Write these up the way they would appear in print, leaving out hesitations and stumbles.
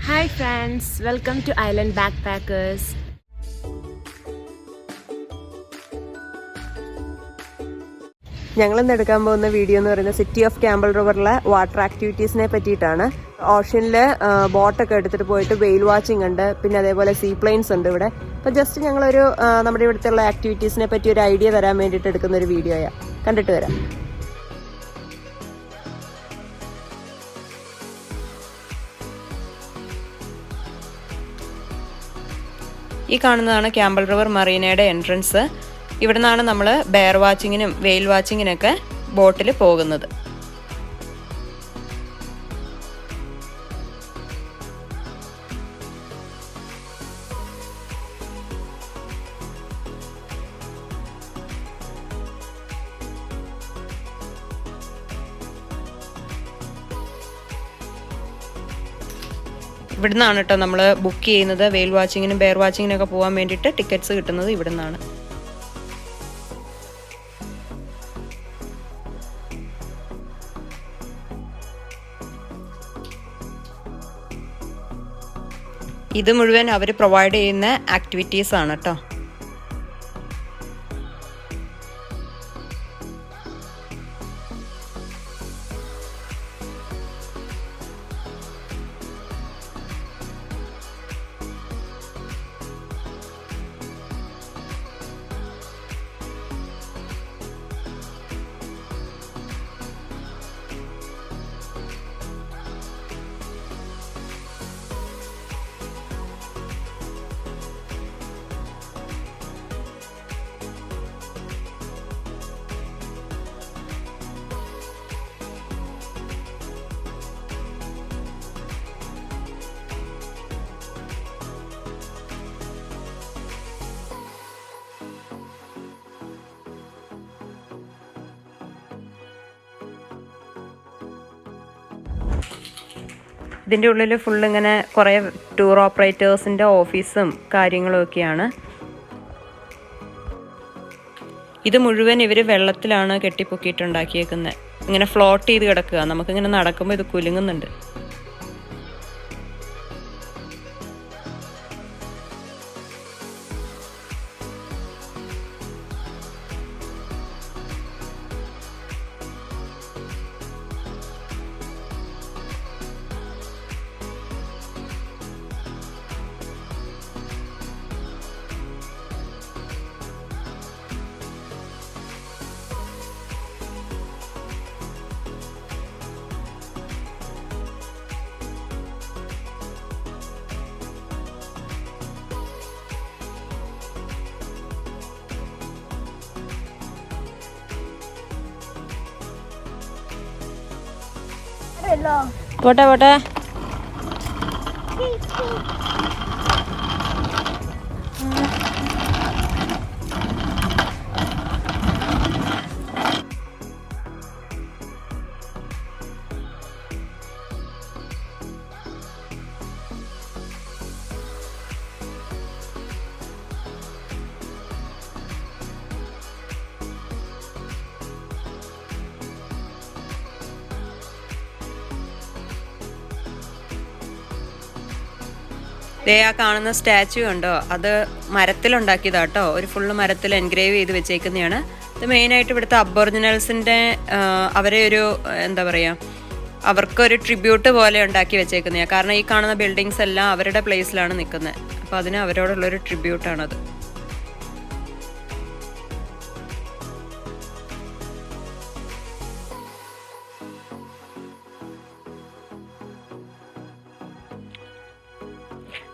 Hi friends, welcome to Island Backpackers. ഞങ്ങളിന്ന് എടുക്കാൻ പോകുന്ന വീഡിയോ എന്ന് പറയുന്നത് സിറ്റി ഓഫ് ക്യാമ്പിൾ റിവറിലെ വാട്ടർ ആക്ടിവിറ്റീസിനെ പറ്റിയിട്ടാണ്. ഓഷനിൽ ബോട്ടൊക്കെ എടുത്തിട്ട് പോയിട്ട് വെയിൽ വാച്ചിങ് ഉണ്ട്, പിന്നെ അതേപോലെ സീ പ്ലെയിൻസ് ഉണ്ട് ഇവിടെ. അപ്പോൾ ജസ്റ്റ് ഞങ്ങളൊരു നമ്മുടെ ഇവിടുത്തെ ഉള്ള ആക്ടിവിറ്റീസിനെ പറ്റി ഒരു ഐഡിയ തരാൻ വേണ്ടിയിട്ട് എടുക്കുന്ന ഒരു വീഡിയോയാണ്. കണ്ടിട്ട് വരാം. ഈ കാണുന്നതാണ് ക്യാമ്പിൾ റിവർ മറീനയുടെ എൻട്രൻസ്. ഇവിടെ നിന്നാണ് നമ്മൾ ബെയർ വാച്ചിങ്ങിനും വെയിൽ വാച്ചിങ്ങിനൊക്കെ ബോട്ടിൽ പോകുന്നത്. ഇവിടെ നിന്നാണ് കേട്ടോ നമ്മൾ ബുക്ക് ചെയ്യുന്നത്. വെയിൽ വാച്ചിങ്ങിനും ബെയർ വാച്ചിങ്ങിനൊക്കെ പോകാൻ വേണ്ടിയിട്ട് ടിക്കറ്റ്സ് കിട്ടുന്നത് ഇവിടെ നിന്നാണ്. ഇത് മുഴുവൻ അവർ പ്രൊവൈഡ് ചെയ്യുന്ന ആക്ടിവിറ്റീസ് ആണ് കേട്ടോ. ഇതിൻ്റെ ഉള്ളിൽ ഫുള്ള് ഇങ്ങനെ കുറേ ടൂർ ഓപ്പറേറ്റേഴ്സിൻ്റെ ഓഫീസും കാര്യങ്ങളും ഒക്കെയാണ്. ഇത് മുഴുവൻ ഇവർ വെള്ളത്തിലാണ് കെട്ടിപ്പൊക്കിയിട്ടുണ്ടാക്കിയേക്കുന്നത്. ഇങ്ങനെ ഫ്ലോട്ട് ചെയ്ത് കിടക്കുക. നമുക്കിങ്ങനെ നടക്കുമ്പോൾ ഇത് കുലുങ്ങുന്നുണ്ട്. പോട്ടെ പോട്ടെ. ആ കാണുന്ന സ്റ്റാച്യു ഉണ്ടോ, അത് മരത്തിലുണ്ടാക്കിയതാട്ടോ. ഒരു ഫുള്ള് മരത്തിൽ എൻഗ്രേവ് ചെയ്ത് വെച്ചേക്കുന്നതാണ്. ഇത് മെയിനായിട്ട് ഇവിടുത്തെ അബോറിജിനൽസിൻ്റെ അവരെ ഒരു എന്താ പറയുക, അവർക്കൊരു ട്രിബ്യൂട്ട് പോലെ ഉണ്ടാക്കി വെച്ചേക്കുന്നതാണ്. കാരണം ഈ കാണുന്ന ബിൽഡിങ്സ് എല്ലാം അവരുടെ പ്ലേസിലാണ് നിൽക്കുന്നത്. അപ്പോൾ അതിന് അവരോടുള്ളൊരു ട്രിബ്യൂട്ടാണത്.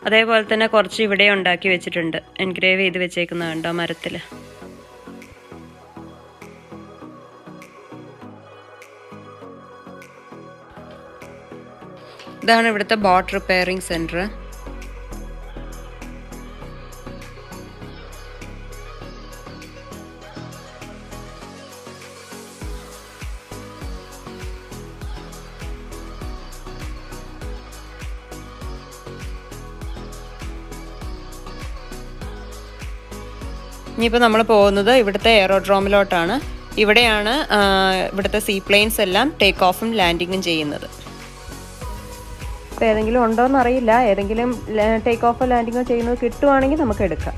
അതേപോലെ തന്നെ കുറച്ച് ഇവിടെ ഉണ്ടാക്കി വെച്ചിട്ടുണ്ട്, എൻഗ്രേവ് ചെയ്ത് വെച്ചേക്കുന്നതുണ്ടോ മരത്തിൽ. ഇതാണ് ഇവിടുത്തെ ബോട്ട് റിപ്പയറിംഗ് സെൻറ്റർ. ഇനിയിപ്പോൾ നമ്മൾ പോകുന്നത് ഇവിടുത്തെ എയറോഡ്രോമിലോട്ടാണ്. ഇവിടെയാണ് ഇവിടുത്തെ സീ പ്ലെയിൻസ് എല്ലാം ടേക്ക് ഓഫും ലാൻഡിങ്ങും ചെയ്യുന്നത്. അപ്പോൾ ഏതെങ്കിലും ഉണ്ടോയെന്ന് അറിയില്ല. ഏതെങ്കിലും ടേക്ക് ഓഫോ ലാൻഡിങ്ങോ ചെയ്യുന്നത് കിട്ടുവാണെങ്കിൽ നമുക്ക് എടുക്കാം.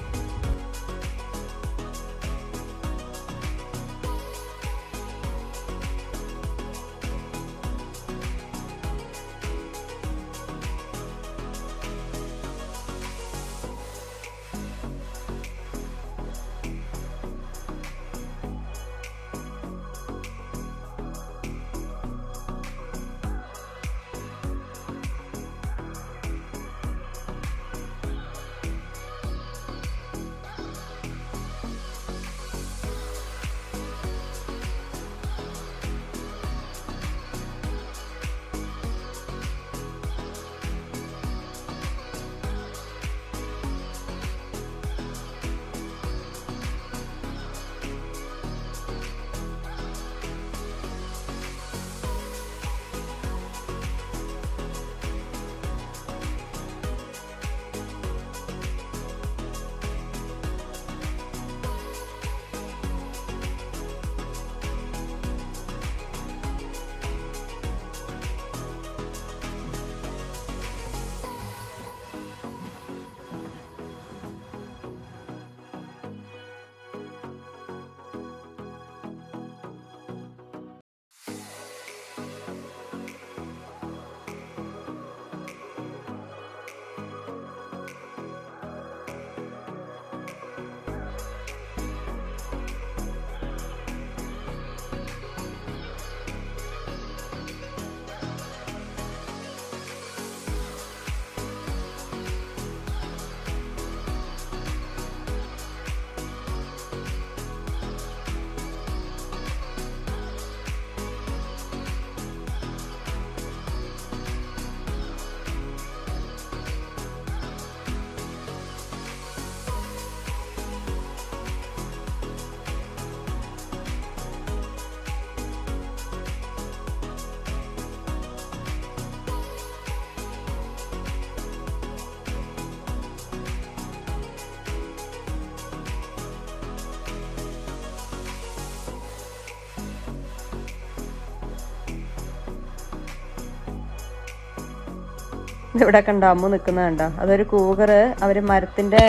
ഇവിടെ കണ്ടോ അമ്മു നിൽക്കുന്നത് കണ്ടോ? അതൊരു കൂകർ അവർ മരത്തിൻ്റെ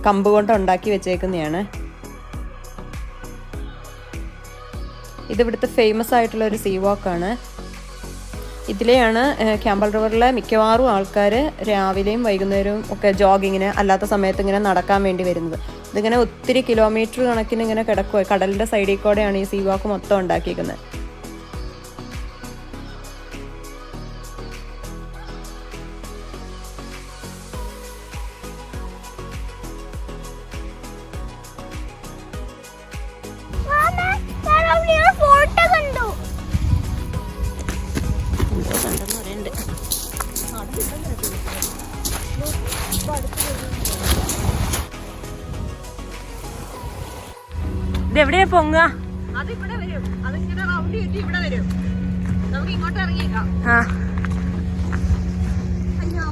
കമ്പ് കൊണ്ട് ഉണ്ടാക്കി വെച്ചേക്കുന്നതാണ്. ഇതിവിടുത്തെ ഫേമസ് ആയിട്ടുള്ള ഒരു സീ വാക്കാണ്. ഇതിലെയാണ് ക്യാമ്പൽ റിവറിലെ മിക്കവാറും ആൾക്കാർ രാവിലെയും വൈകുന്നേരവും ഒക്കെ ജോഗിങ്ങിന് അല്ലാത്ത സമയത്ത് ഇങ്ങനെ നടക്കാൻ വേണ്ടി വരുന്നത്. ഇതിങ്ങനെ ഒത്തിരി കിലോമീറ്റർ കണക്കിന് ഇങ്ങനെ കിടക്കുക. കടലിൻ്റെ സൈഡിൽ കൂടെയാണ് ഈ സീ വാക്ക് മൊത്തം ഉണ്ടാക്കിയിരിക്കുന്നത്. ഇതെവിടെയാ പൊങ്ങ? അതിവിടെ വരും. അതിങ്ങനെ റൗണ്ട് ചുറ്റി ഇവിടെ വരും. നമുക്ക് ഇങ്ങോട്ട് ഇറങ്ങിയേക്കാം. അയ്യോ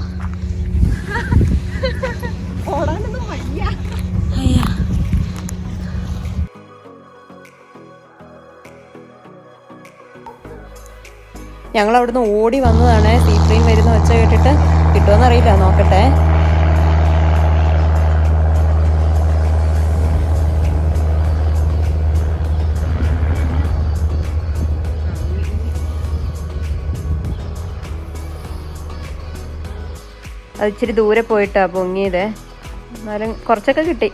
ഓടാനൊന്നും വയ്യ. ഞങ്ങൾ അവിടുന്ന് ഓടി വന്നതാണ്. സീ ട്രെയിൻ വരുന്ന വെച്ച കേട്ടിട്ട്. കിട്ടുമെന്നറിയില്ല, നോക്കട്ടെ. അത് ഇച്ചിരി ദൂരെ പോയിട്ടാ പൊങ്ങിയത്. എന്നാലും കുറച്ചൊക്കെ കിട്ടി.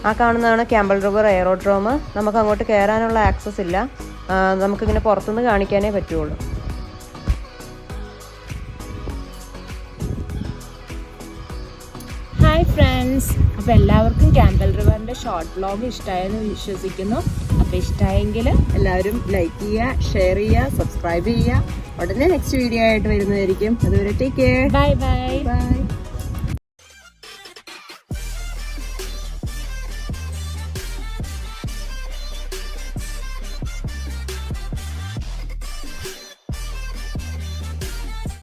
ആ കാണുന്നതാണ് ക്യാമ്പൽ റിവർ എയറോഡ്രോം. നമുക്ക് അങ്ങോട്ട് കയറാനുള്ള ആക്സസ് ഇല്ല. നമുക്കിങ്ങനെ പുറത്തുനിന്ന് കാണിക്കാനേ പറ്റുള്ളൂ. ഹായ് ഫ്രണ്ട്സ്, അപ്പോൾ എല്ലാവർക്കും ക്യാമ്പൽ റിവറിൻ്റെ ഷോർട്ട് വ്ലോഗ് ഇഷ്ടമായെന്ന് വിശ്വസിക്കുന്നു. അപ്പോൾ ഇഷ്ടമായെങ്കിൽ എല്ലാവരും ലൈക്ക് ചെയ്യുക, ഷെയർ ചെയ്യുക, സബ്സ്ക്രൈബ് ചെയ്യുക. ഉടനെ നെക്സ്റ്റ് വീഡിയോ ആയിട്ട് വരുന്നതായിരിക്കും. അതുവരെ take care. Bye bye. By.